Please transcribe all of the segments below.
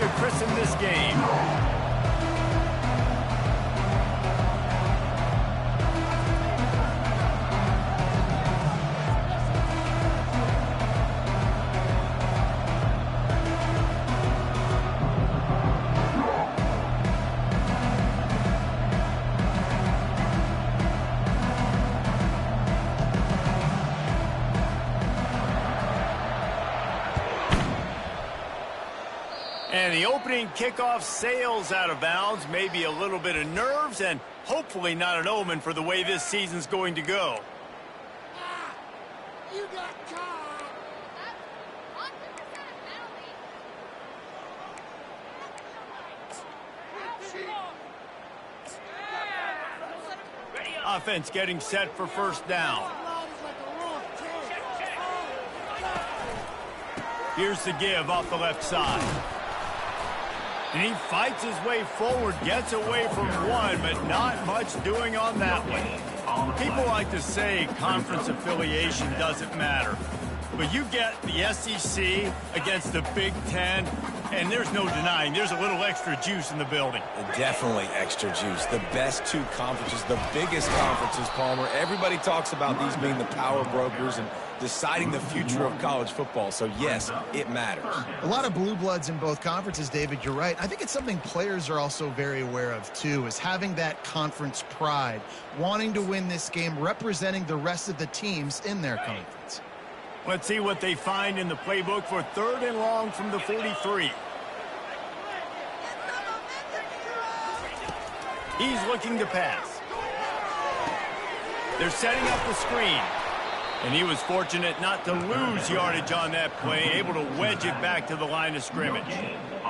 to christen this game. And the opening kickoff sails out of bounds. Maybe a little bit of nerves and hopefully not an omen for the way this season's going to go. You got caught. Offense getting set for first down. Here's the give off the left side. And he fights his way forward, gets away from one, but not much doing on that one. People like to say conference affiliation doesn't matter. But you get the SEC against the Big Ten, and there's no denying there's a little extra juice in the building. Definitely extra juice. The best two conferences, the biggest conferences, Palmer. Everybody talks about these being the power brokers and deciding the future of college football. So, yes, it matters. A lot of blue bloods in both conferences, David. You're right. I think it's something players are also very aware of, too, is having that conference pride, wanting to win this game, representing the rest of the teams in their conference. Let's see what they find in the playbook for 3rd and long from the 43. He's looking to pass. They're setting up the screen. And he was fortunate not to lose yardage on that play, able to wedge it back to the line of scrimmage.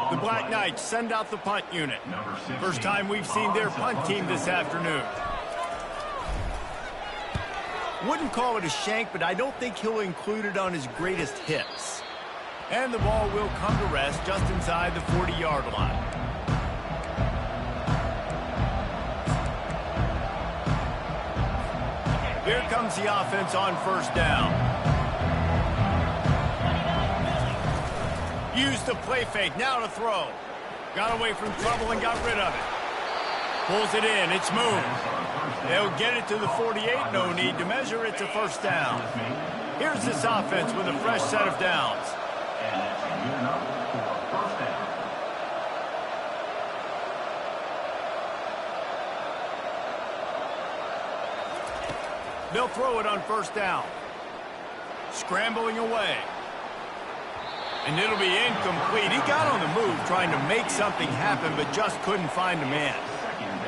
The Black Knights send out the punt unit. First time we've seen their punt team this afternoon. Wouldn't call it a shank, but I don't think he'll include it on his greatest hits. And the ball will come to rest just inside the 40-yard line. Here comes the offense on first down. Used the play fake, now to throw. Got away from trouble and got rid of it. Pulls it in, it's moved. They'll get it to the 48, no need to measure, it's a first down. Here's this offense with a fresh set of downs. They'll throw it on first down. Scrambling away. And it'll be incomplete. He got on the move trying to make something happen, but just couldn't find a man.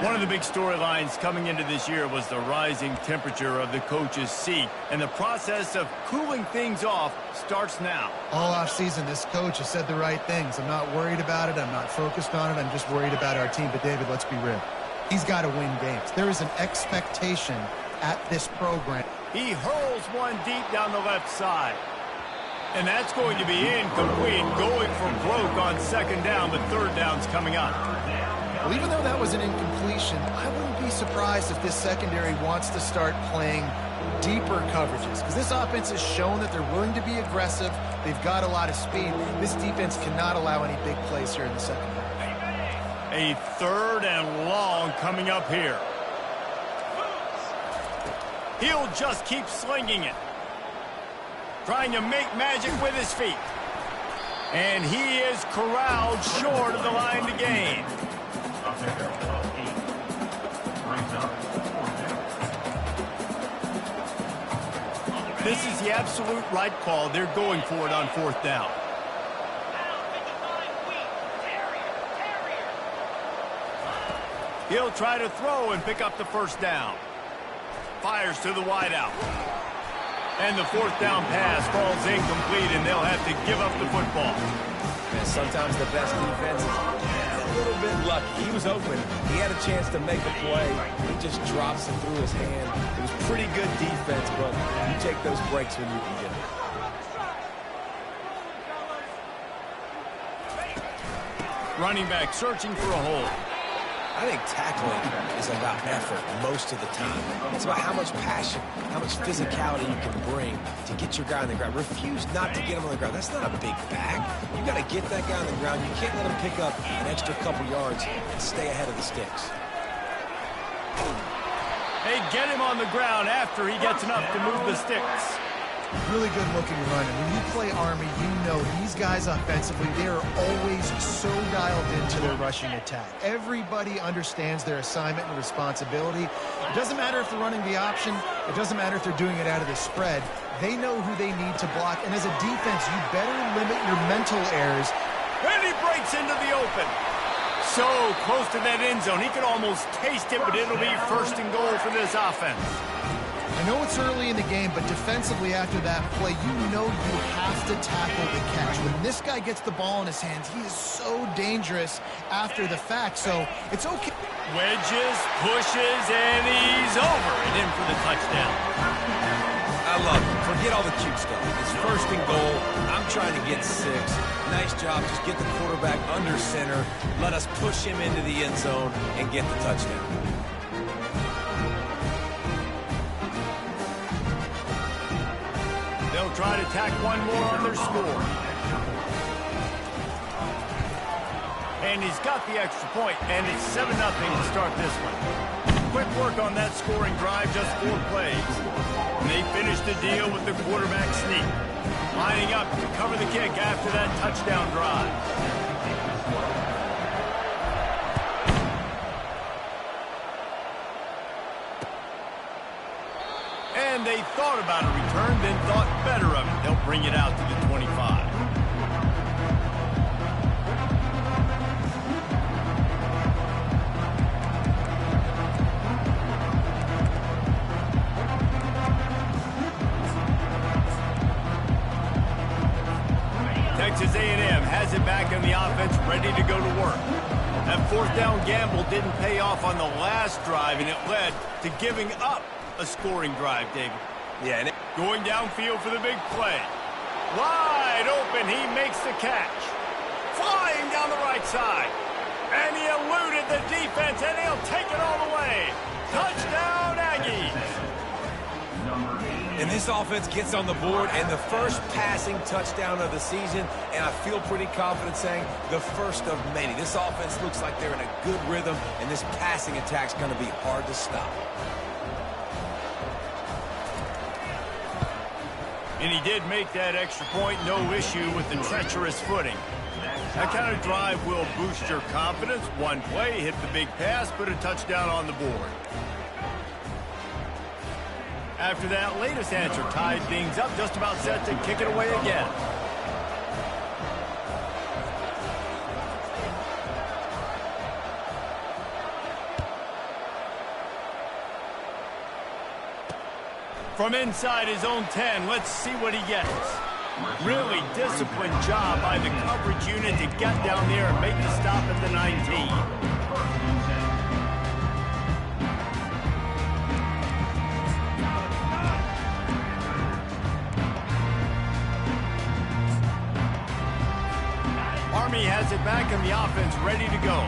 One of the big storylines coming into this year was the rising temperature of the coach's seat, and the process of cooling things off starts now. All offseason, this coach has said the right things. I'm not worried about it. I'm not focused on it. I'm just worried about our team. But, David, let's be real. He's got to win games. There is an expectation at this program. He hurls one deep down the left side. And that's going to be incomplete, going for broke on second down, but third down's coming up. Well, even though that was an incompletion, I wouldn't be surprised if this secondary wants to start playing deeper coverages, because this offense has shown that they're willing to be aggressive. They've got a lot of speed. This defense cannot allow any big plays here in the secondary. A 3rd and long coming up here. He'll just keep slinging it. Trying to make magic with his feet. And he is corralled short of the line to gain. This is the absolute right call. They're going for it on 4th down. He'll try to throw and pick up the first down. Fires to the wideout. And the 4th down pass falls incomplete, and they'll have to give up the football. And sometimes the best defense is a little bit lucky. He was open. He had a chance to make a play. He just drops it through his hand. It was pretty good defense, but you take those breaks when you can get them. Running back searching for a hole. I think tackling is about effort most of the time. It's about how much passion, how much physicality you can bring to get your guy on the ground. Refuse not to get him on the ground. That's not a big bag. You got to get that guy on the ground. You can't let him pick up an extra couple yards and stay ahead of the sticks. They get him on the ground after he gets enough to move the sticks. Really good looking run. And when you play Army, you know these guys offensively, they are always so dialed into their rushing attack. Everybody understands their assignment and responsibility. It doesn't matter if they're running the option. It doesn't matter if they're doing it out of the spread. They know who they need to block. And as a defense, you better limit your mental errors. And he breaks into the open. So close to that end zone. He could almost taste it, but it'll be first and goal for this offense. I know it's early in the game, but defensively after that play, you know you have to tackle the catch. When this guy gets the ball in his hands, he is so dangerous after the fact, so it's okay. Wedges, pushes, and he's over and in for the touchdown. I love it. Forget all the cute stuff. It's first and goal. I'm trying to get 6. Nice job. Just get the quarterback under center. Let us push him into the end zone and get the touchdown. They'll try to tack one more on their score. And he's got the extra point, and it's 7-0 to start this one. Quick work on that scoring drive, just 4 plays. And they finish the deal with the quarterback sneak. Lining up to cover the kick after that touchdown drive. And they thought about a return, then thought better of it. They'll bring it out to the 25. Texas A&M has it back in the offense, ready to go to work. That 4th down gamble didn't pay off on the last drive, and it led to giving up a scoring drive, David. Yeah, and going downfield for the big play. Wide open, he makes the catch. Flying down the right side. And he eluded the defense, and he'll take it all the way. Touchdown, Aggies. And this offense gets on the board, and the first passing touchdown of the season, and I feel pretty confident saying the first of many. This offense looks like they're in a good rhythm, and this passing attack's going to be hard to stop. And he did make that extra point, no issue with the treacherous footing. That kind of drive will boost your confidence. One play, hit the big pass, put a touchdown on the board. After that latest answer tied things up, just about set to kick it away again. From inside his own 10, let's see what he gets. Really disciplined job by the coverage unit to get down there and make the stop at the 19. Army has it back in the offense, ready to go.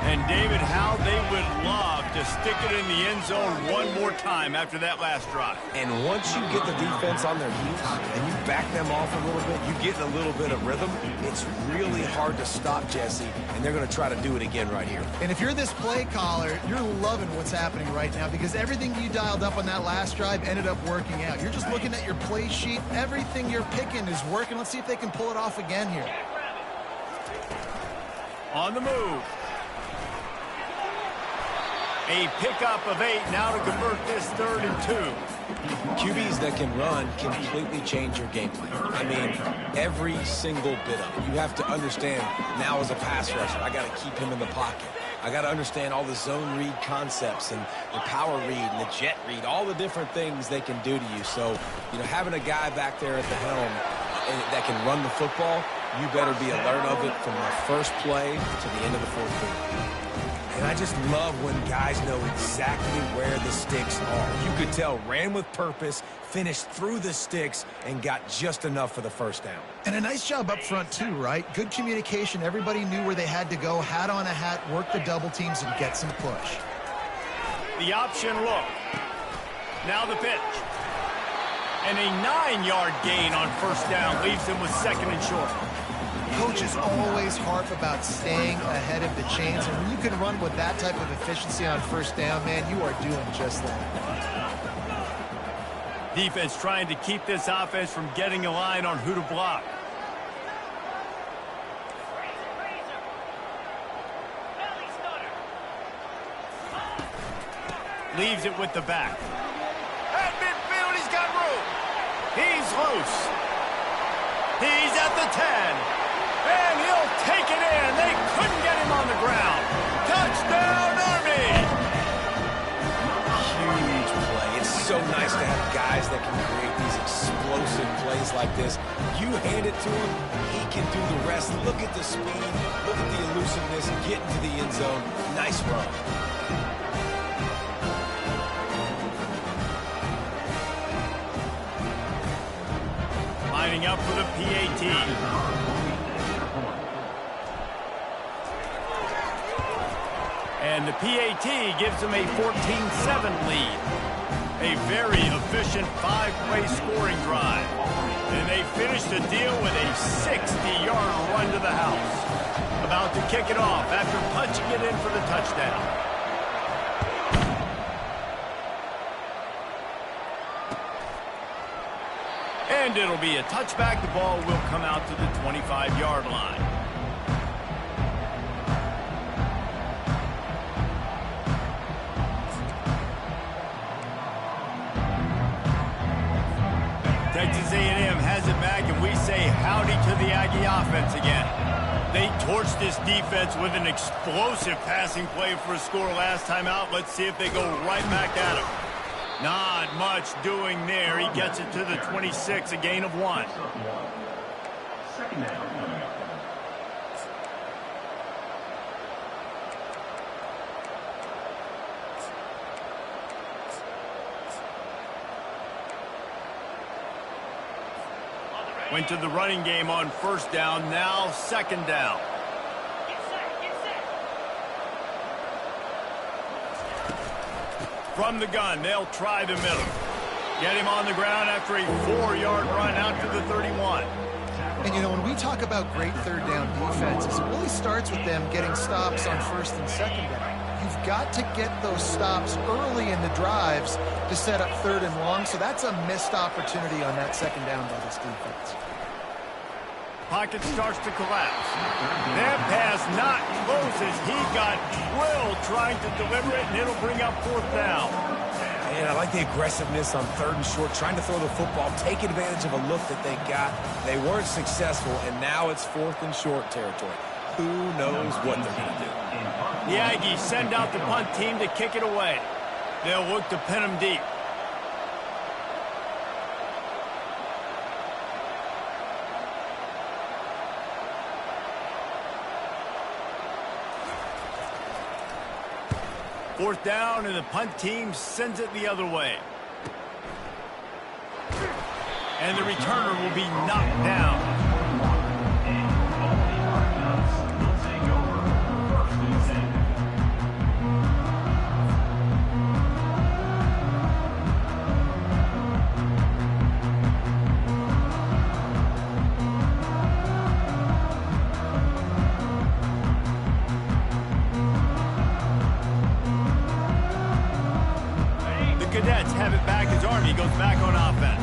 And David, how they would love to stick it in the end zone one more time after that last drive. And once you get the defense on their heels and you back them off a little bit, you get in a little bit of rhythm, it's really hard to stop, Jesse, and they're going to try to do it again right here. And if you're this play caller, you're loving what's happening right now because everything you dialed up on that last drive ended up working out. You're just looking at your play sheet. Everything you're picking is working. Let's see if they can pull it off again here. On the move. A pickup of 8 now to convert this 3rd and 2. QBs that can run completely change your game plan. I mean, every single bit of it. You have to understand now as a pass rusher, I got to keep him in the pocket. I got to understand all the zone read concepts and the power read and the jet read, all the different things they can do to you. So, you know, having a guy back there at the helm that can run the football, you better be alert of it from the first play to the end of the 4th quarter. And I just love when guys know exactly where the sticks are. You could tell ran with purpose, finished through the sticks, and got just enough for the first down. And a nice job up front too, right? Good communication. Everybody knew where they had to go, hat on a hat, work the double teams, and get some push. The option look. Now the pitch. And a 9-yard gain on first down leaves them with second and short. Coaches always harp about staying ahead of the chains, and when you can run with that type of efficiency on first down, man, you are doing just that. Defense trying to keep this offense from getting a line on who to block. Leaves it with the back. At midfield, he's got room. He's loose. He's at the 10. And he'll take it in. They couldn't get him on the ground. Touchdown, Army! Huge play. It's so nice to have guys that can create these explosive plays like this. You hand it to him, he can do the rest. Look at the speed. Look at the elusiveness. Get into the end zone. Nice run. Lining up for the PAT. And the PAT gives them a 14-7 lead. A very efficient 5-play scoring drive. And they finish the deal with a 60-yard run to the house. About to kick it off after punching it in for the touchdown. And it'll be a touchback. The ball will come out to the 25-yard line. Texas A&M has it back, and we say howdy to the Aggie offense again. They torched this defense with an explosive passing play for a score last time out. Let's see if they go right back at him. Not much doing there. He gets it to the 26, a gain of 1. Second down. Went to the running game on first down, now second down. Get set. From the gun, they'll try the middle. Get him on the ground after a 4-yard run out to the 31. And, you know, when we talk about great third down defenses, it really starts with them getting stops on first and second down. You've got to get those stops early in the drives to set up third and long, so that's a missed opportunity on that second down by this defense. Pocket starts to collapse. That pass not close as he got drilled trying to deliver it, and it'll bring up fourth down. Man, I like the aggressiveness on third and short, trying to throw the football, take advantage of a look that they got. They weren't successful, and now it's fourth and short territory. Who knows what they're going to do? The Aggies send out the punt team to kick it away. They'll look to pin them deep. Fourth down, and the punt team sends it the other way. And the returner will be knocked down. Cadets have it back as Army goes back on offense.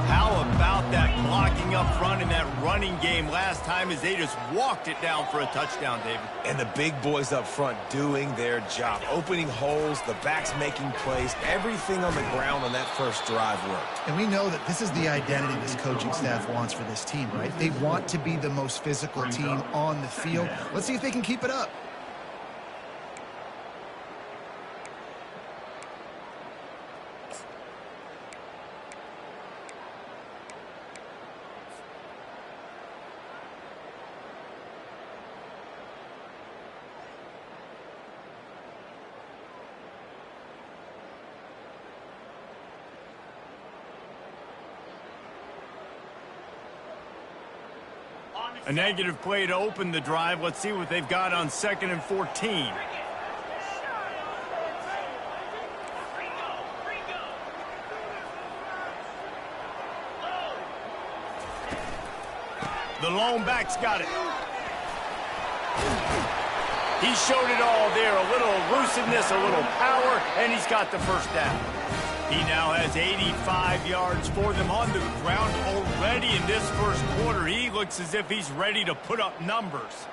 How about that blocking up front in that running game last time as they just walked it down for a touchdown, David? And the big boys up front doing their job. Opening holes, the backs making plays. Everything on the ground on that first drive worked. And we know that this is the identity this coaching staff wants for this team, right? They want to be the most physical team on the field. Let's see if they can keep it up. A negative play to open the drive. Let's see what they've got on 2nd and 14. The lone back's got it. He showed it all there. A little elusiveness, a little power, and he's got the first down. He now has 85 yards for them on the ground already in this first quarter. He looks as if he's ready to put up numbers.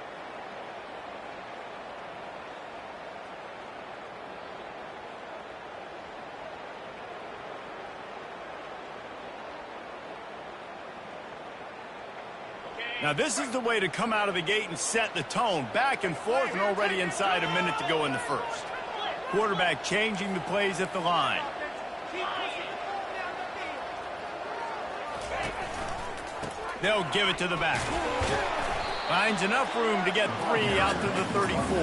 Now, this is the way to come out of the gate and set the tone. Back and forth and already inside a minute to go in the first. Quarterback changing the plays at the line. They'll give it to the back. Finds enough room to get 3 out to the 34.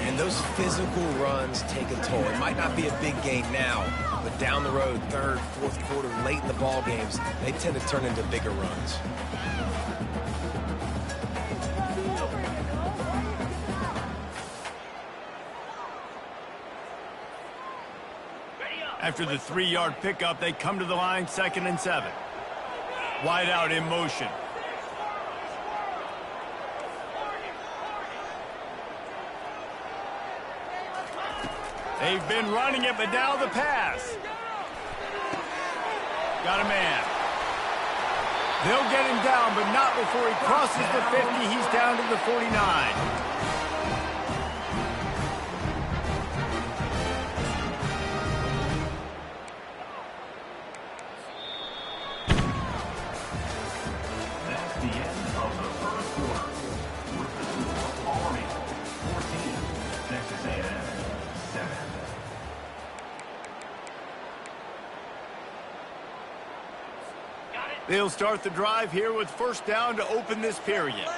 And those physical runs take a toll. It might not be a big gain now, but down the road, 3rd, 4th quarter, late in the ball games, they tend to turn into bigger runs. After the 3-yard pickup, they come to the line, 2nd and 7. Wide out in motion. They've been running it, but now the pass. Got a man. They'll get him down, but not before he crosses the 50. He's down to the 49. They'll start the drive here with first down to open this period.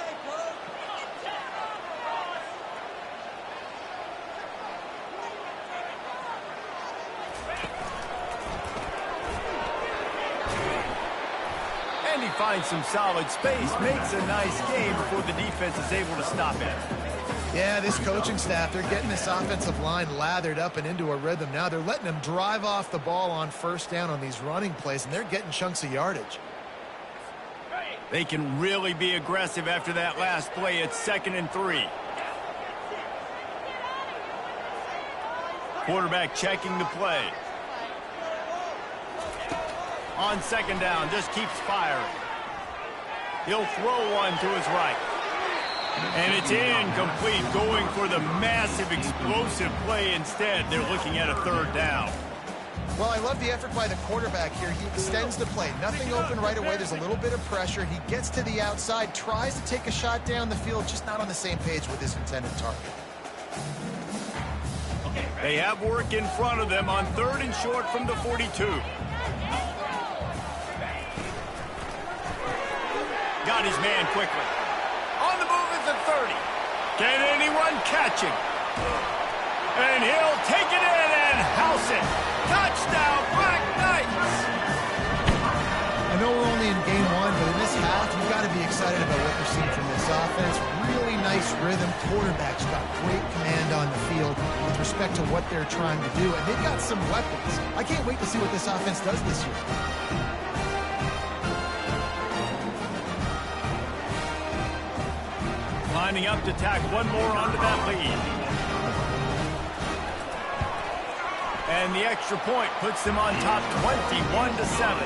And he finds some solid space, makes a nice game before the defense is able to stop him. Yeah, this coaching staff, they're getting this offensive line lathered up and into a rhythm now. They're letting them drive off the ball on first down on these running plays, and they're getting chunks of yardage. They can really be aggressive after that last play. It's 2nd and 3. Quarterback checking the play. On 2nd down, just keeps firing. He'll throw one to his right. And it's incomplete, going for the massive explosive play instead. They're looking at a 3rd down. Well, I love the effort by the quarterback here. He extends the play. Nothing open right away. There's a little bit of pressure. He gets to the outside, tries to take a shot down the field, just not on the same page with his intended target. They have work in front of them on 3rd and short from the 42. Got his man quickly. On the move at the 30. Can anyone catch him? And he'll take it in and house it. Touchdown, Black Knights! I know we're only in game 1, but in this half, you've got to be excited about what you're seeing from this offense. Really nice rhythm. Quarterback's got great command on the field with respect to what they're trying to do, and they've got some weapons. I can't wait to see what this offense does this year. Lining up to tack one more onto that lead. And the extra point puts them on top 21-7.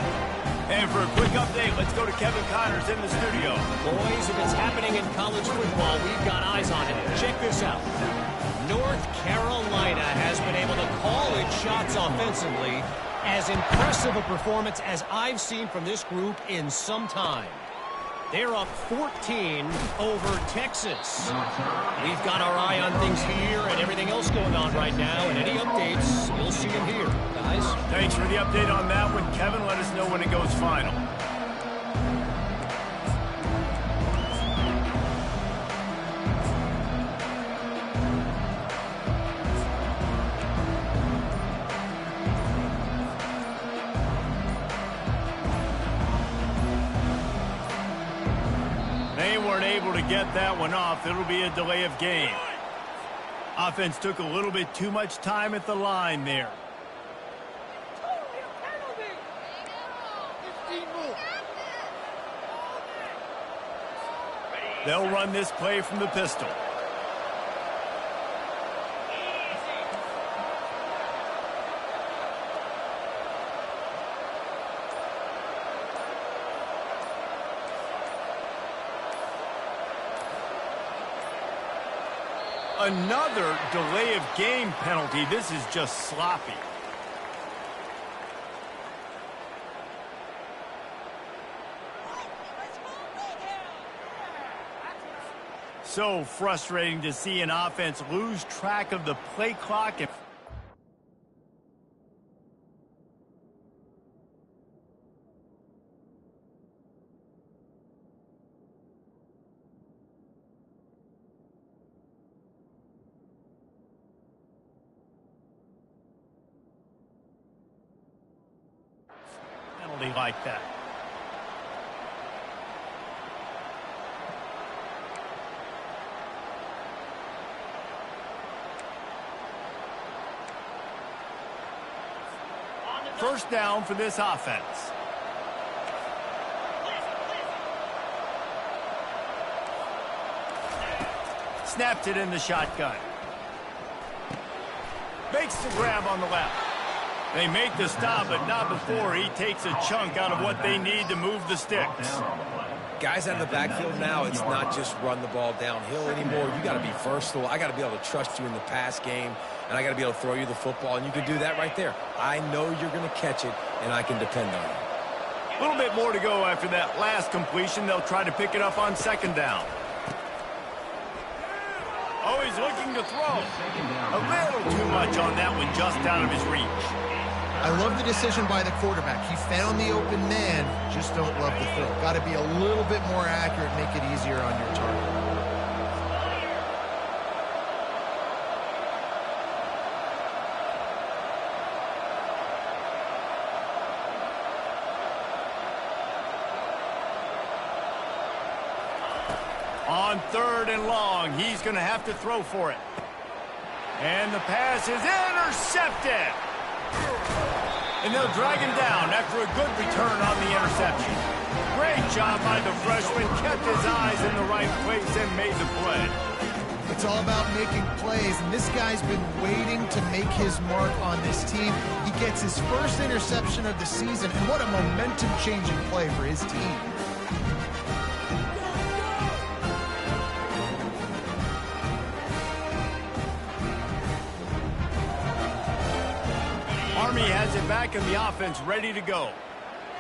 And for a quick update, let's go to Kevin Connors in the studio. Boys, if it's happening in college football, we've got eyes on it. Check this out. North Carolina has been able to call its shots offensively. As impressive a performance as I've seen from this group in some time. They're up 14 over Texas. We've got our eye on things here and everything else going on right now. And any updates, you'll see them here, guys. Thanks for the update on that one, Kevin. Let us know when it goes final. to get that one off. It'll be a delay of game. Offense took a little bit too much time at the line there. They'll run this play from the pistol. Another delay of game penalty. This is just sloppy. So frustrating to see an offense lose track of the play clock. Penalty like that. First down for this offense. Snapped it in the shotgun. Makes the grab on the left. They make the stop, but not before he takes a chunk out of what they need to move the sticks. Guys out of the backfield now, it's not just run the ball downhill anymore. You got to be versatile. I got to be able to trust you in the pass game, and I got to be able to throw you the football, and you can do that right there. I know you're going to catch it, and I can depend on it. A little bit more to go after that last completion. They'll try to pick it up on second down. Oh, he's looking to throw. A little too much on that one, just out of his reach. I love the decision by the quarterback. He found the open man, just don't love the throw. Got to be a little bit more accurate, make it easier on your target. On third and long, he's going to have to throw for it. And the pass is intercepted. And they'll drag him down after a good return on the interception. Great job by the freshman. Kept his eyes in the right place and made the play. It's all about making plays, and this guy's been waiting to make his mark on this team. He gets his first interception of the season, and what a momentum-changing play for his team. Army has it back in the offense, ready to go.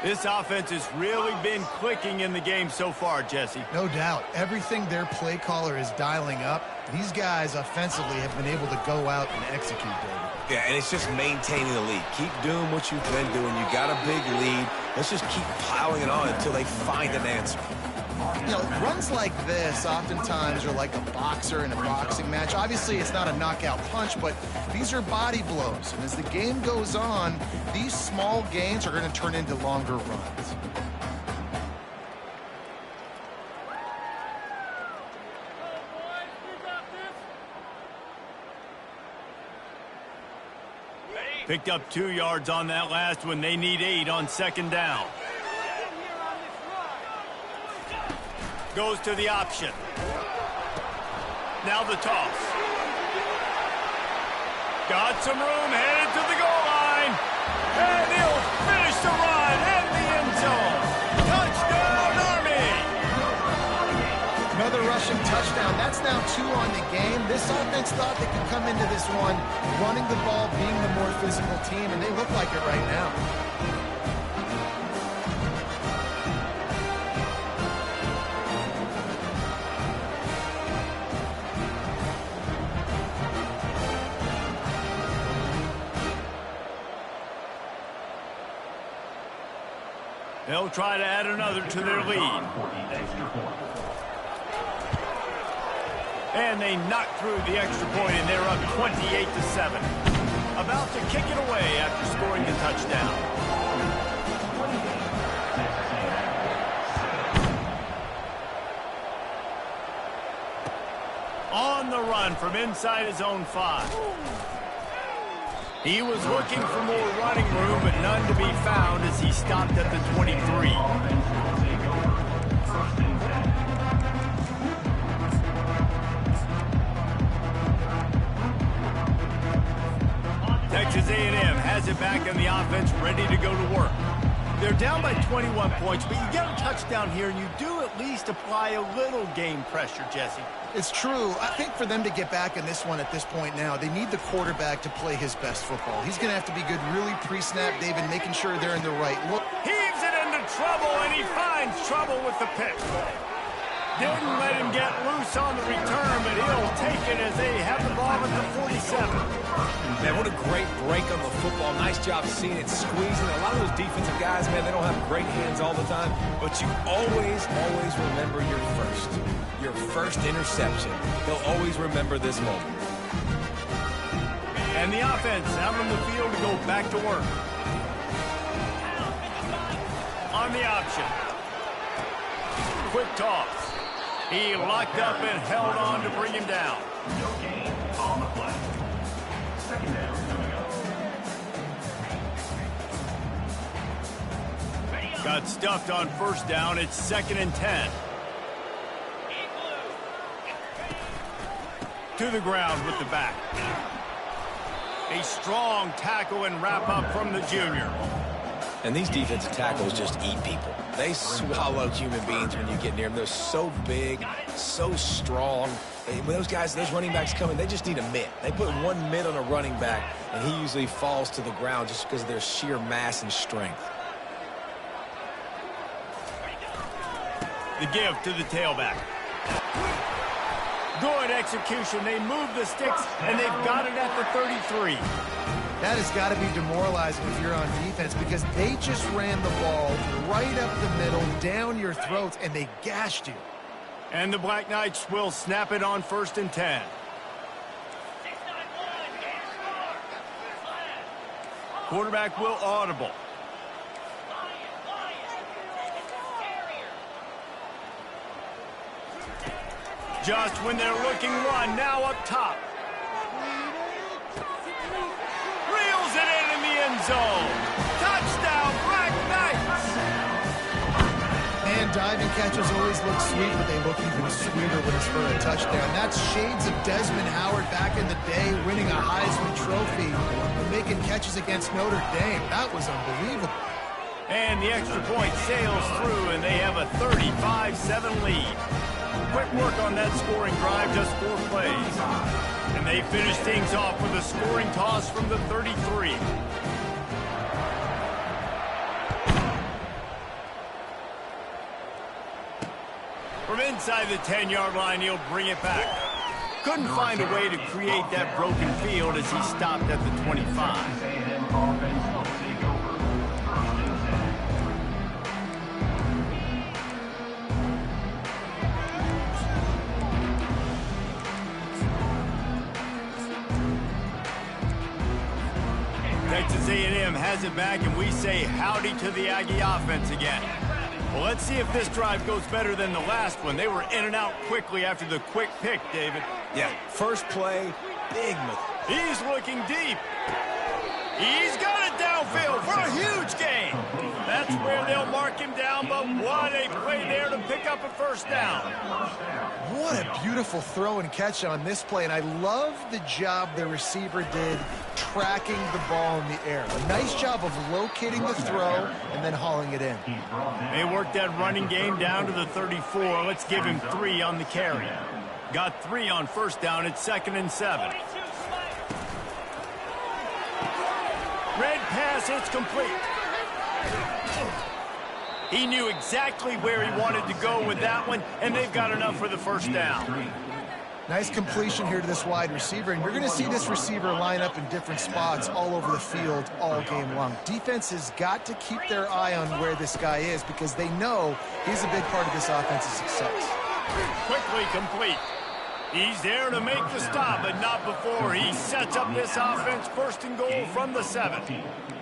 This offense has really been clicking in the game so far, Jesse. No doubt. Everything their play caller is dialing up, these guys offensively have been able to go out and execute, David. Yeah, and it's just maintaining the lead. Keep doing what you've been doing. You got a big lead. Let's just keep piling it on until they find an answer. You know, runs like this oftentimes are like a boxer in a boxing match. Obviously, it's not a knockout punch, but these are body blows. And as the game goes on, these small gains are going to turn into longer runs. Picked up 2 yards on that last one. They need 8 on second down. Goes to the option. Now the toss. Got some room, headed to the goal line. And he'll finish the run in the end zone. Touchdown, Army! Another rushing touchdown. That's now 2 on the game. This offense thought they could come into this one running the ball, being the more physical team, and they look like it right now. They'll try to add another to their lead. And they knock through the extra point, and they're up 28-7. About to kick it away after scoring the touchdown. run from inside his own 5. He was looking for more running room, but none to be found as he stopped at the 23. Texas A&M has it back in the offense, ready to go to work. They're down by 21 points, but you get a touchdown here, and you do at least apply a little game pressure, Jesse. It's true. I think for them to get back in this one at this point now, they need the quarterback to play his best football. He's going to have to be good really pre-snap, David, making sure they're in the right look. Heaves it into trouble, and he finds trouble with the pick. Didn't let him get loose on the return, but he'll take it as they have the ball at the 47. Man, what a great break on the football. Nice job seeing it, squeezing. A lot of those defensive guys, man, they don't have great hands all the time, but you always remember your first interception. They'll always remember this moment. And the offense out on the field to go back to work. On the option. Quick toss. He locked up and held on to bring him down. No gain on the play. Second down coming up. Got stuffed on first down. It's 2nd and 10. To the ground with the back. A strong tackle and wrap up from the junior. And these defensive tackles just eat people. They swallow human beings when you get near them. They're so big, so strong. When those running backs come in, they just need a mitt. They put one mitt on a running back, and he usually falls to the ground just because of their sheer mass and strength. The give to the tailback. Good execution. They move the sticks, and they've got it at the 33. That has got to be demoralizing if you're on defense because they just ran the ball right up the middle, down your throats, and they gashed you. And the Black Knights will snap it on 1st and 10. Quarterback will audible. Just when they're looking run, now up top. Reels it in the end zone. Touchdown, Black Knights! And diving catches always look sweet, but they look even sweeter when it's for a touchdown. That's shades of Desmond Howard back in the day, winning a Heisman Trophy and making catches against Notre Dame. That was unbelievable. And the extra point sails through, and they have a 35-7 lead. Quick work on that scoring drive, just 4 plays. And they finish things off with a scoring toss from the 33. From inside the 10-yard line, he'll bring it back. Couldn't find a way to create that broken field as he stopped at the 25. Texas A&M has it back, and we say howdy to the Aggie offense again. Well, let's see if this drive goes better than the last one. They were in and out quickly after the quick pick, David. Yeah, first play, big move. He's looking deep. He's got it downfield for a huge gain. That's where they'll mark him down, but what a play there to pick up a first down. What a beautiful throw and catch on this play, and I love the job the receiver did tracking the ball in the air. A nice job of locating the throw and then hauling it in. They worked that running game down to the 34. Let's give him 3 on the carry. Got 3 on first down. It's 2nd and 7. Red pass, it's complete. He knew exactly where he wanted to go with that one, and they've got enough for the first down. Nice completion here to this wide receiver, and you're going to see this receiver line up in different spots all over the field all game long. Defense has got to keep their eye on where this guy is because they know he's a big part of this offense's success. Quickly complete. He's there to make the stop, but not before he sets up this offense 1st and goal from the 7.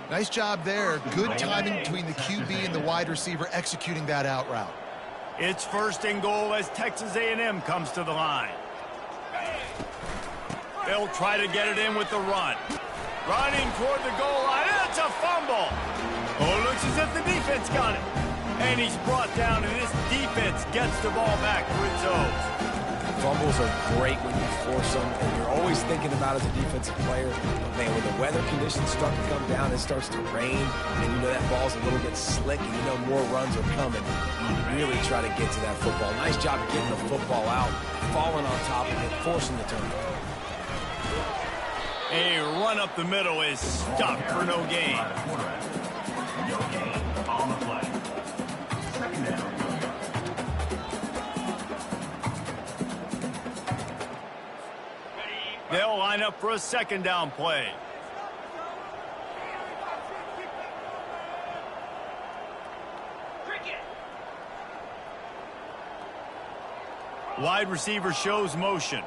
Nice job there. Good timing between the QB and the wide receiver executing that out route. It's 1st and goal as Texas A&M comes to the line. They'll try to get it in with the run. Running toward the goal line. It's a fumble. Oh, looks as if the defense got it. And he's brought down, and this defense gets the ball back for its O's. Fumbles are great when you force them, and you're always thinking about as a defensive player, but man, when the weather conditions start to come down, it starts to rain, and you know that ball's a little bit slick, and you know more runs are coming. You really try to get to that football. Nice job getting the football out, falling on top of it, forcing the turnover. A run up the middle is stopped for no gain. No gain on the play. Second down. They'll line up for a second down play. Wide receiver shows motion.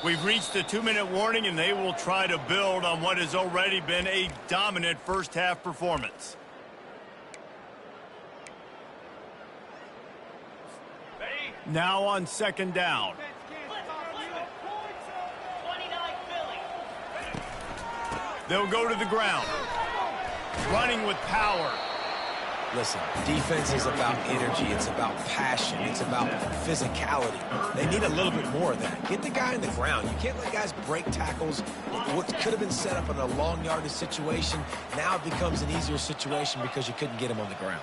We've reached the 2-minute warning, and they will try to build on what has already been a dominant first-half performance. Now on second down. They'll go to the ground. Running with power. Listen, defense is about energy. It's about passion. It's about physicality. They need a little bit more of that. Get the guy in the ground. You can't let guys break tackles. What could have been set up in a long yardage situation, now it becomes an easier situation because you couldn't get him on the ground.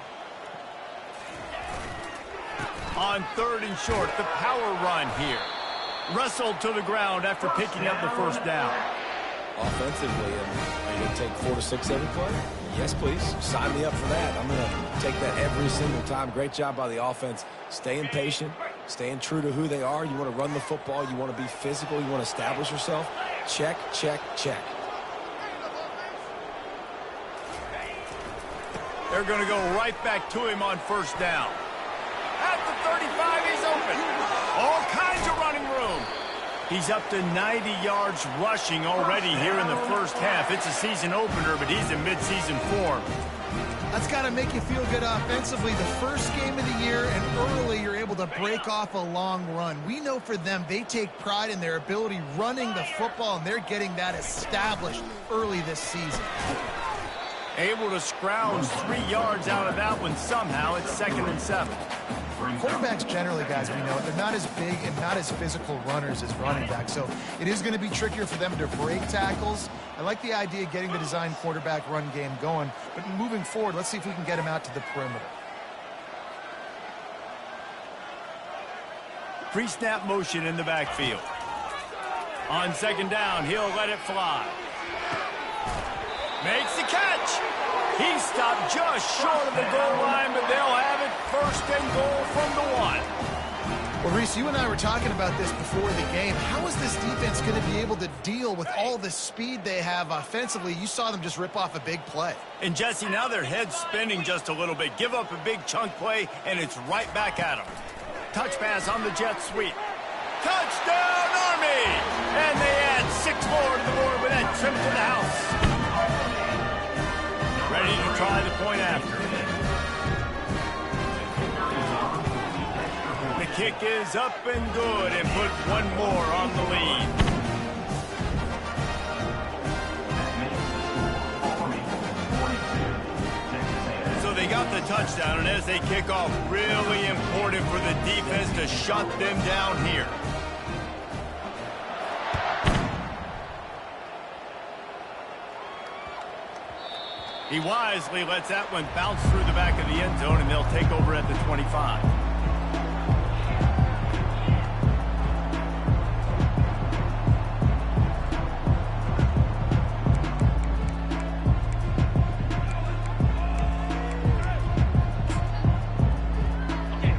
On third and short, the power run here. Wrestled to the ground after picking up the first down. Offensively, are you going to take 4 to 6 every play? Yes, please. Sign me up for that. I'm going to take that every single time. Great job by the offense. Staying patient, staying true to who they are. You want to run the football. You want to be physical. You want to establish yourself. Check, check, check. They're going to go right back to him on first down. At the 35, he's open. All kinds of running room. He's up to 90 yards rushing already here in the first half. It's a season opener, but he's in midseason form. That's got to make you feel good offensively. The first game of the year, and early you're able to break off a long run. We know for them, they take pride in their ability running the football, and they're getting that established early this season. Able to scrounge 3 yards out of that one somehow. It's 2nd and 7. Quarterbacks generally, guys, we know, they're not as big and not as physical runners as running backs, so it is going to be trickier for them to break tackles. I like the idea of getting the design quarterback run game going, but moving forward, let's see if we can get him out to the perimeter. Pre-snap motion in the backfield. On second down, he'll let it fly. Makes the catch. He stopped just short of the goal line, but they'll have it 1st and goal from the 1. Well, Reese, you and I were talking about this before the game. How is this defense going to be able to deal with all the speed they have offensively? You saw them just rip off a big play. And, Jesse, now their head's spinning just a little bit. Give up a big chunk play, and it's right back at them. Touch pass on the jet sweep. Touchdown, Army! And they add 6 more to the board with that trip to the house. Ready to try the point after. The kick is up and good and put one more on the lead. So they got the touchdown, and as they kick off, really important for the defense to shut them down here. He wisely lets that one bounce through the back of the end zone, and they'll take over at the 25.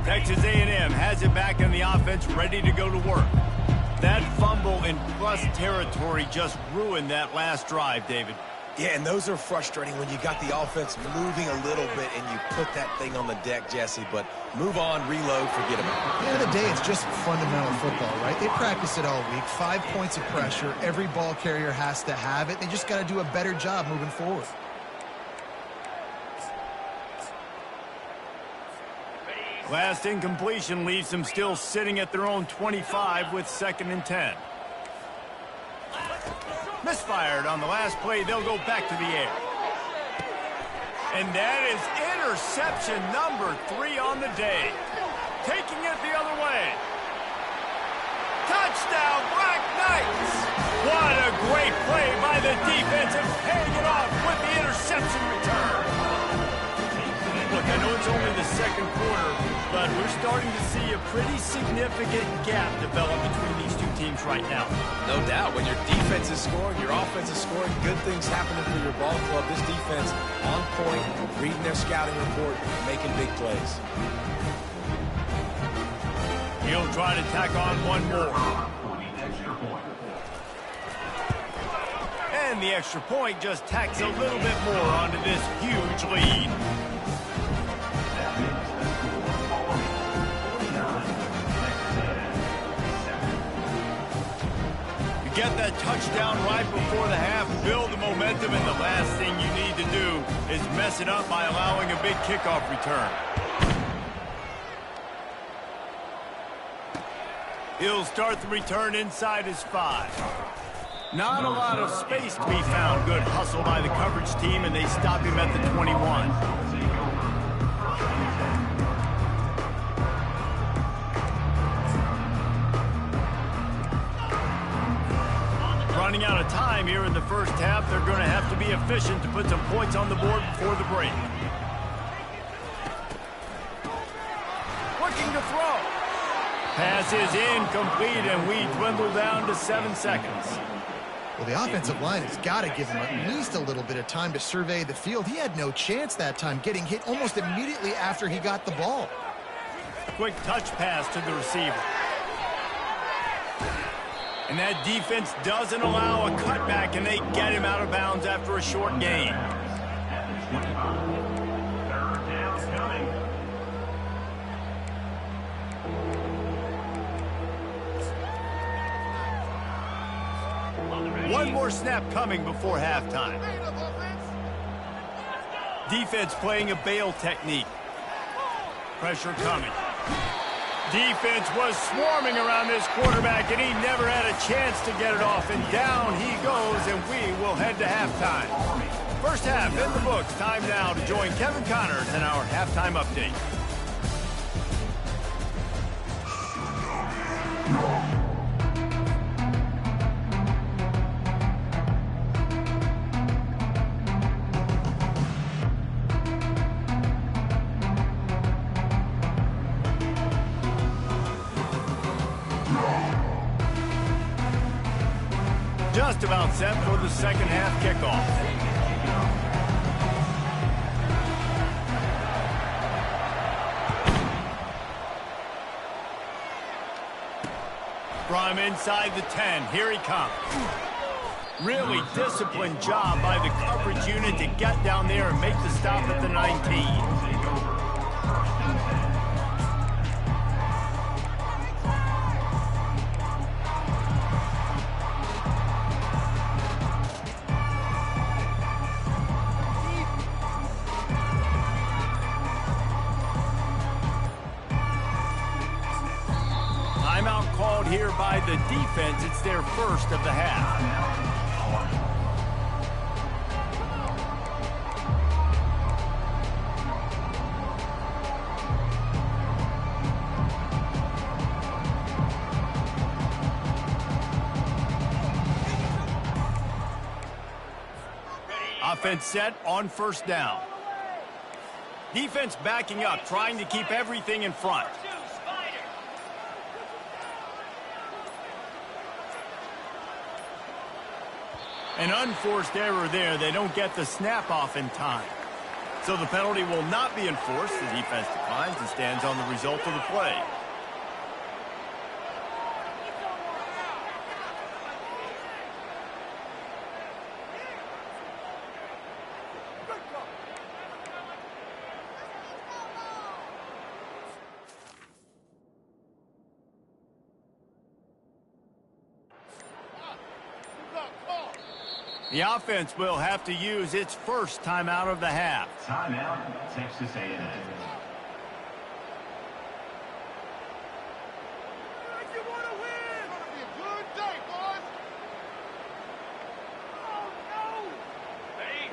Texas A&M has it back in the offense, ready to go to work. That fumble in plus territory just ruined that last drive, David. Yeah, and those are frustrating when you got the offense moving a little bit and you put that thing on the deck, Jesse. But move on, reload, forget about it. At the end of the day, it's just fundamental football, right? They practice it all week. 5 points of pressure. Every ball carrier has to have it. They just got to do a better job moving forward. Last incompletion leaves them still sitting at their own 25 with 2nd and 10. Misfired on the last play. They'll go back to the air. And that is interception number 3 on the day. Taking it the other way. Touchdown, Black Knights! What a great play by the defense and paying it off with the interception return. Look, I know it's only the 2nd quarter, but we're starting to see a pretty significant gap develop between these two teams right now. No doubt. When your defense is scoring, your offense is scoring, good things happening for your ball club. This defense on point, reading their scouting report, making big plays. He'll try to tack on one more. And the extra point just tacks a little bit more onto this huge lead. You get that touchdown right before the half, build the momentum, and the last thing you need to do is mess it up by allowing a big kickoff return. He'll start the return inside his 5. Not a lot of space to be found. Good hustle by the coverage team, and they stop him at the 21. Running out of time here in the first half. They're going to have to be efficient to put some points on the board before the break. Looking to throw. Pass is incomplete, and we dwindle down to 7 seconds. Well, the offensive line has got to give him at least a little bit of time to survey the field. He had no chance that time, getting hit almost immediately after he got the ball. Quick touch pass to the receiver. And that defense doesn't allow a cutback, and they get him out of bounds after a short gain. One more snap coming before halftime. Defense playing a bail technique. Pressure coming. Defense was swarming around this quarterback, and he never had a chance to get it off. And down he goes, and we will head to halftime. First half in the books. Time now to join Kevin Connors in our halftime update. Just about set for the second half kickoff. From inside the 10, here he comes. Really disciplined job by the coverage unit to get down there and make the stop at the 19. Timeout called here by the defense. It's their first of the half. Offense set on first down. Defense backing up, trying to keep everything in front. An unforced error there. They don't get the snap off in time. So the penalty will not be enforced. The defense declines and stands on the result of the play. The offense will have to use its first timeout of the half. Timeout, Texas A&M.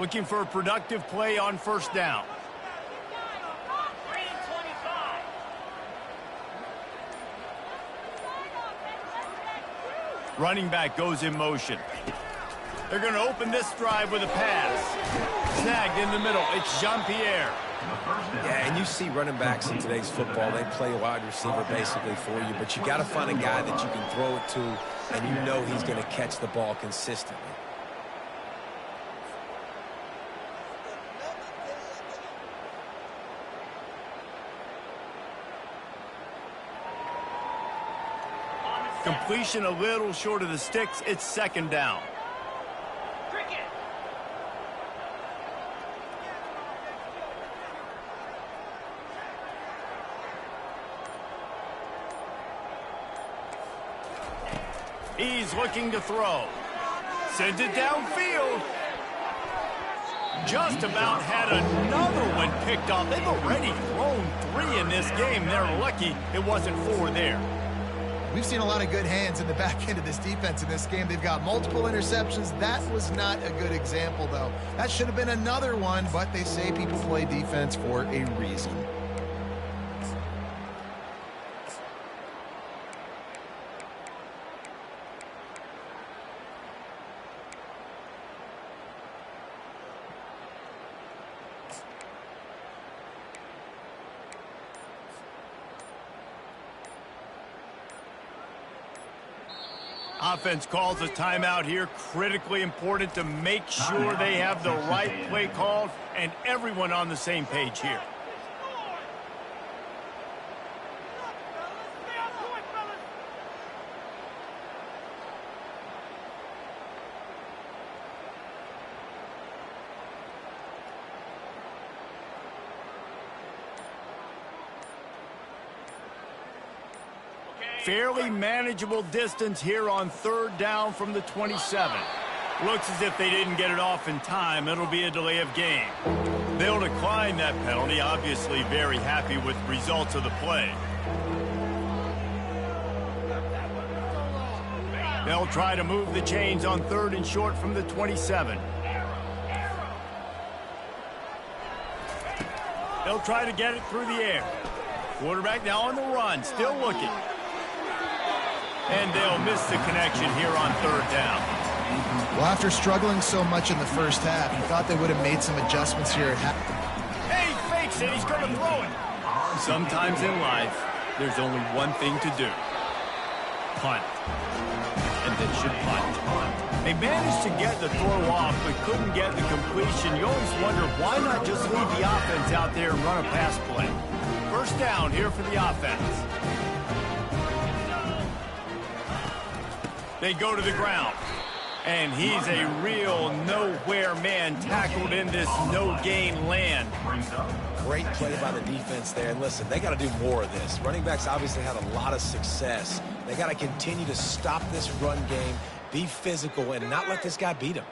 Looking for a productive play on first down. Running back goes in motion. They're going to open this drive with a pass. Snagged in the middle. It's Jean-Pierre. Yeah, and you see running backs in today's football, they play wide receiver basically for you, but you got to find a guy that you can throw it to, and you know he's going to catch the ball consistently. Completion a little short of the sticks. It's second down. He's looking to throw. Sends it downfield. Just about had another one picked off. They've already thrown 3 in this game. They're lucky it wasn't 4 there. We've seen a lot of good hands in the back end of this defense in this game. They've got multiple interceptions. That was not a good example, though. That should have been another one, but they say people play defense for a reason. Offense calls a timeout here. Critically important to make sure they have the right play called and everyone on the same page here. Fairly manageable distance here on third down from the 27. Looks as if they didn't get it off in time. It'll be a delay of game. They'll decline that penalty. Obviously very happy with the results of the play. They'll try to move the chains on third and short from the 27. They'll try to get it through the air. Quarterback now on the run, still looking. And they'll miss the connection here on third down. Well, after struggling so much in the first half, you thought they would have made some adjustments here at half. Hey, he fakes it. He's going to throw it. Sometimes in life, there's only one thing to do. Punt. And they should punt. They managed to get the throw off, but couldn't get the completion. You always wonder, why not just leave the offense out there and run a pass play? First down here for the offense. They go to the ground. And he's a real nowhere man tackled in this no-gain land. Great play by the defense there. And listen, they got to do more of this. Running backs obviously had a lot of success. They got to continue to stop this run game, be physical, and not let this guy beat him.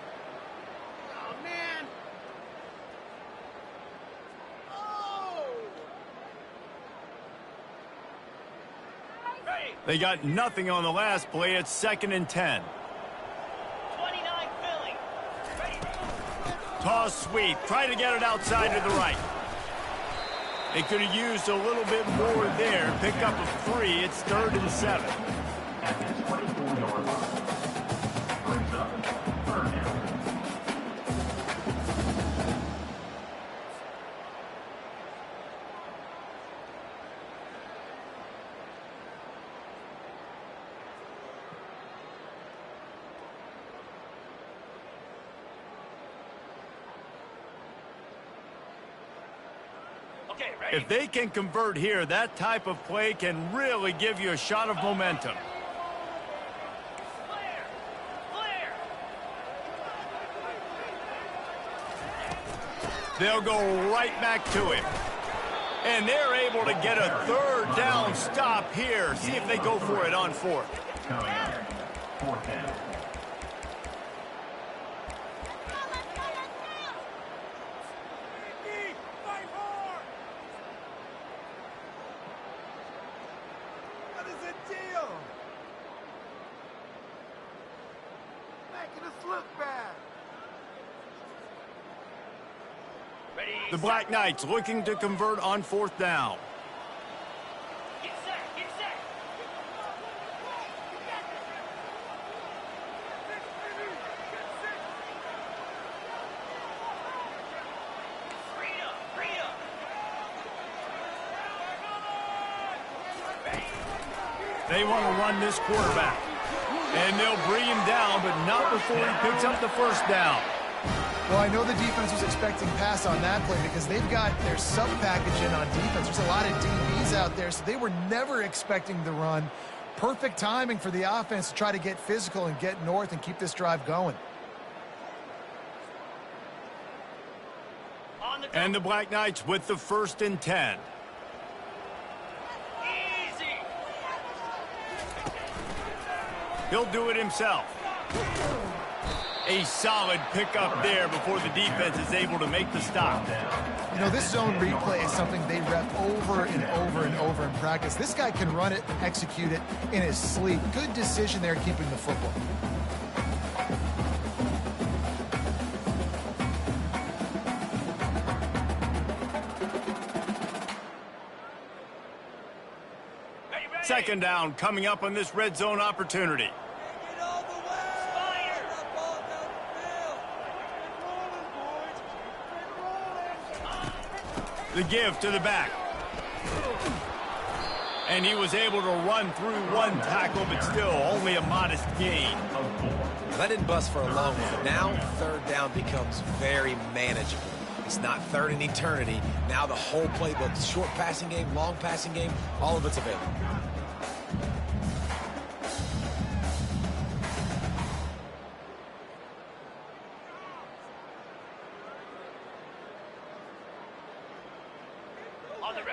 They got nothing on the last play. It's 2nd and 10. 29 Philly. Toss sweep. Try to get it outside to the right. They could have used a little bit more there. Pick up a 3. It's 3rd and 7. At the 24-yard line. Brings up third down. If they can convert here, that type of play can really give you a shot of momentum. They'll go right back to him. And they're able to get a third down stop here. See if they go for it on 4th. Coming up, 4th down. The Black Knights looking to convert on 4th down. They want to run this quarterback. And they'll bring him down, but not before he picks up the 1st down. Well, I know the defense was expecting pass on that play because they've got their sub-package in on defense. There's a lot of DBs out there, so they were never expecting the run. Perfect timing for the offense to try to get physical and get north and keep this drive going. And the Black Knights with the 1st and 10. He'll do it himself. A solid pickup there before the defense is able to make the stop. You know, this zone replay is something they rep over and over and over in practice. This guy can run it and execute it in his sleep. Good decision there keeping the football. Second down coming up on this red zone opportunity. The give to the back. And he was able to run through one tackle, but still only a modest gain. That didn't bust for a long one. Now 3rd down becomes very manageable. It's not 3rd in eternity. Now the whole playbook, short passing game, long passing game, all of it's available.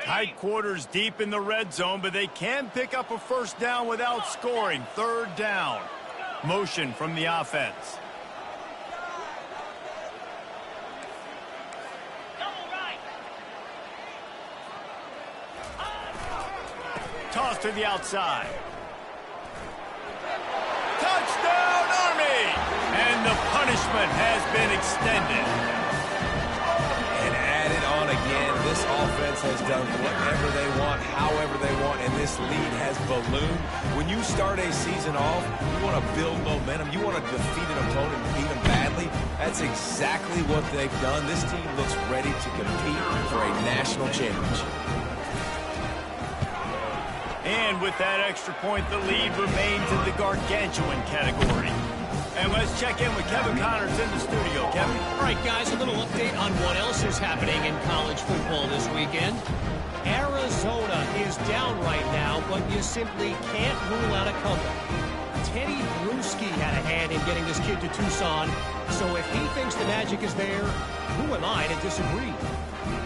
Tight quarters deep in the red zone, but they can pick up a 1st down without scoring. 3rd down. Motion from the offense. Toss to the outside. Touchdown, Army! And the punishment has been extended. And added on again, this offense has done whatever they want, however they want, and this lead has ballooned. When you start a season off, you want to build momentum. You want to defeat an opponent and beat them badly. That's exactly what they've done. This team looks ready to compete for a national championship. And with that extra point, the lead remains in the gargantuan category. And let's check in with Kevin Connors in the studio. Kevin? All right, guys, a little update on what else is happening in college football this weekend. Arizona is down right now, but you simply can't rule out a comeback. Teddy Bruschi had a hand in getting this kid to Tucson, so if he thinks the magic is there, who am I to disagree?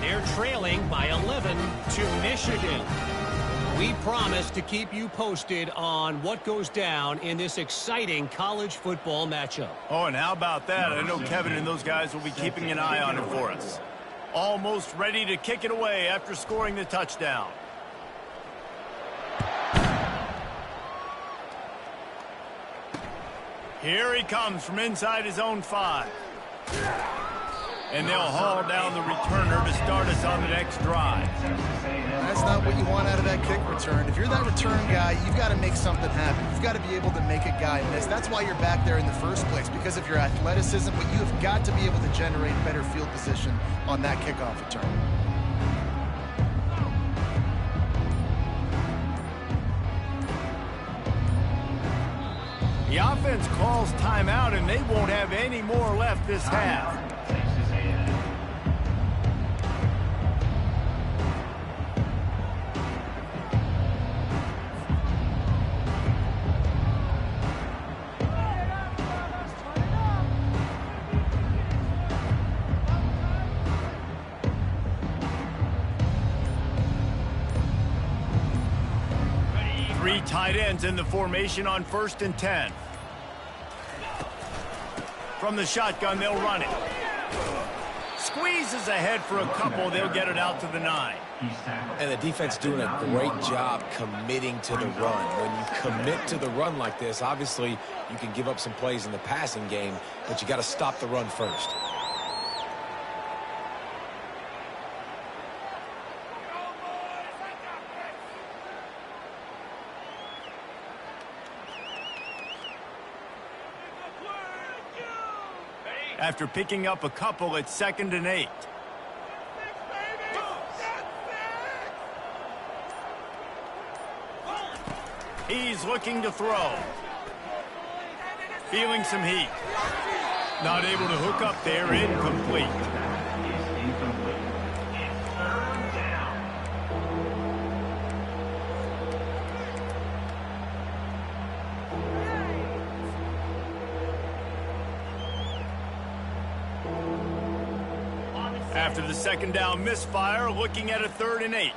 They're trailing by 11 to Michigan. We promise to keep you posted on what goes down in this exciting college football matchup. Oh, and how about that? I know Kevin and those guys will be keeping an eye on it for us. Almost ready to kick it away after scoring the touchdown. Here he comes from inside his own 5. And they'll haul down the returner to start us on the next drive. That's not what you want out of that kick return. If you're that return guy, you've got to make something happen. You've got to be able to make a guy miss. That's why you're back there in the first place, because of your athleticism, but you have got to be able to generate better field position on that kickoff return. The offense calls timeout, and they won't have any more left this half. Three tight ends in the formation on 1st and 10. From the shotgun, they'll run it. Squeezes ahead for a couple. They'll get it out to the 9. And the defense doing a great job committing to the run. When you commit to the run like this, obviously you can give up some plays in the passing game, but you got to stop the run first. after picking up a couple at 2nd and 8. He's looking to throw. Feeling some heat. Not able to hook up there, incomplete. Is incomplete. It's 3rd down. After the 2nd down misfire, looking at a 3rd and 8.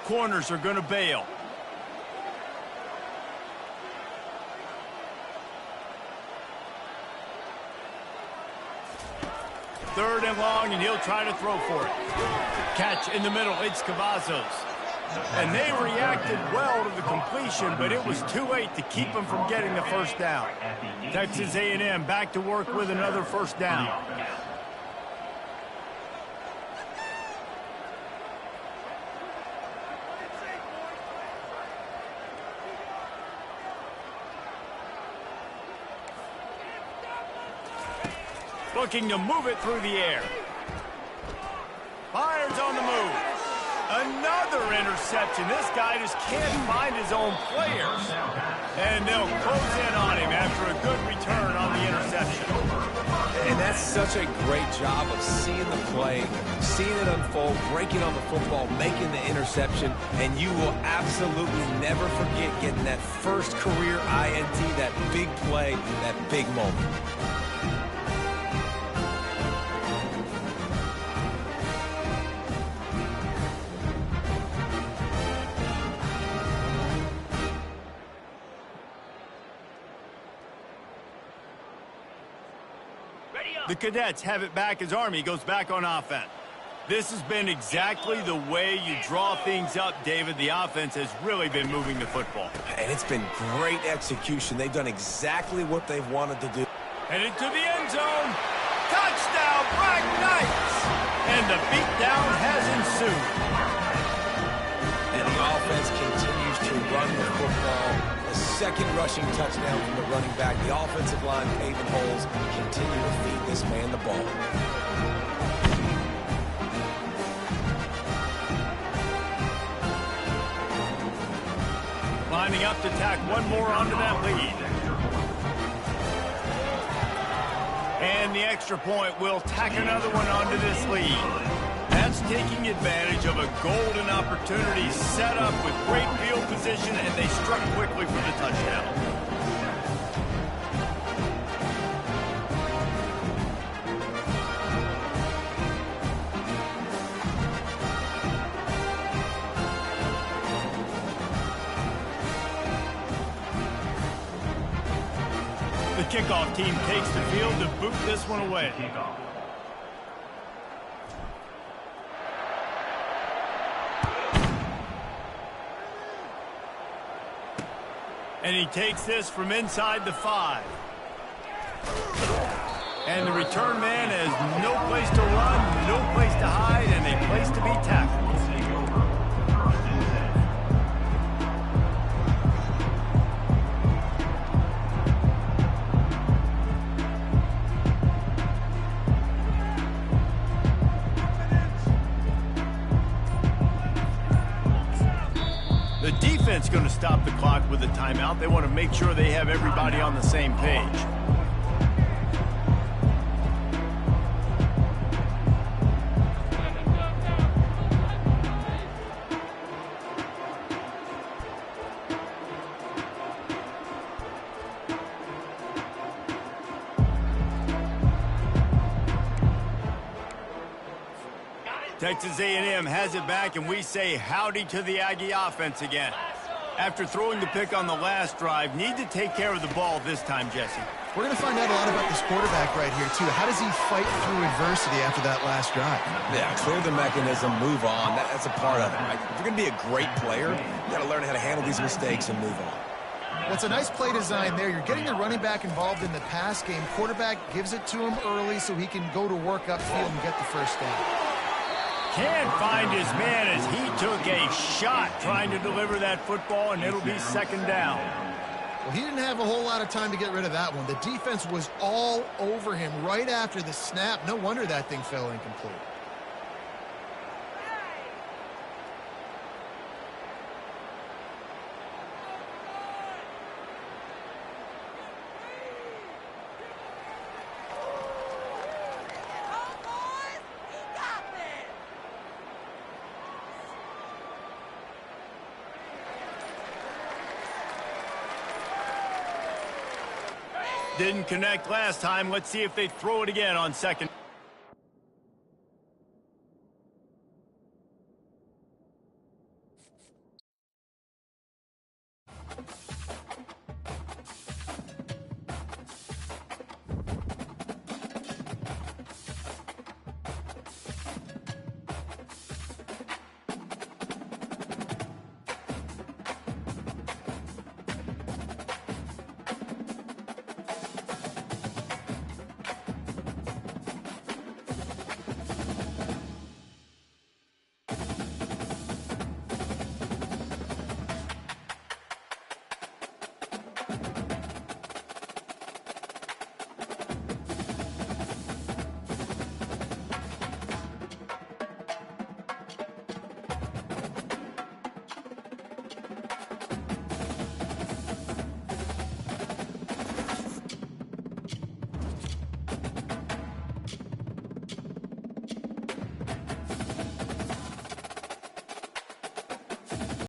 Corners are going to bail. Third and long, and he'll try to throw for it. Catch in the middle, it's Cavazos. And they reacted well to the completion, but it was too late to keep them from getting the first down. Texas A&M back to work with another first down. Looking to move it through the air. Fires on the move. Another interception. This guy just can't find his own players. And they'll close in on him after a good return on the interception. And that's such a great job of seeing the play, seeing it unfold, breaking on the football, making the interception, and you will absolutely never forget getting that first career INT, that big play, that big moment. The Cadets have it back as Army goes back on offense. This has been exactly the way you draw things up, David. The offense has really been moving the football. And it's been great execution. They've done exactly what they've wanted to do. Headed to the end zone. Touchdown, Black Knights! And the beatdown has ensued. And the offense continues to run the football. A second rushing touchdown from the running back. The offensive line paving holes. Continue to feed this man the ball. Lining up to tack one more onto that lead. And the extra point will tack another one onto this lead. That's taking advantage of a golden opportunity set up with great field position, and they struck quickly for the touchdown. The kickoff team takes the field to boot this one away. And he takes this from inside the 5. And the return man has no place to run, no place to hide, and a place to be tackled. The defense going to stop the clock with a timeout. They want to make sure they have everybody on the same page. Texas A&M has it back, and we say howdy to the Aggie offense again. After throwing the pick on the last drive, need to take care of the ball this time, Jesse. We're going to find out a lot about this quarterback right here, too. How does he fight through adversity after that last drive? Yeah, clear the mechanism, move on. That's a part of it, right? If you're going to be a great player, you got to learn how to handle these mistakes and move on. Well, it's a nice play design there. You're getting the running back involved in the pass game. Quarterback gives it to him early so he can go to work upfield and get the first down. Can't find his man as he took a shot trying to deliver that football, and it'll be second down. Well, he didn't have a whole lot of time to get rid of that one. The defense was all over him right after the snap. No wonder that thing fell incomplete. Didn't connect last time. Let's see if they throw it again on second.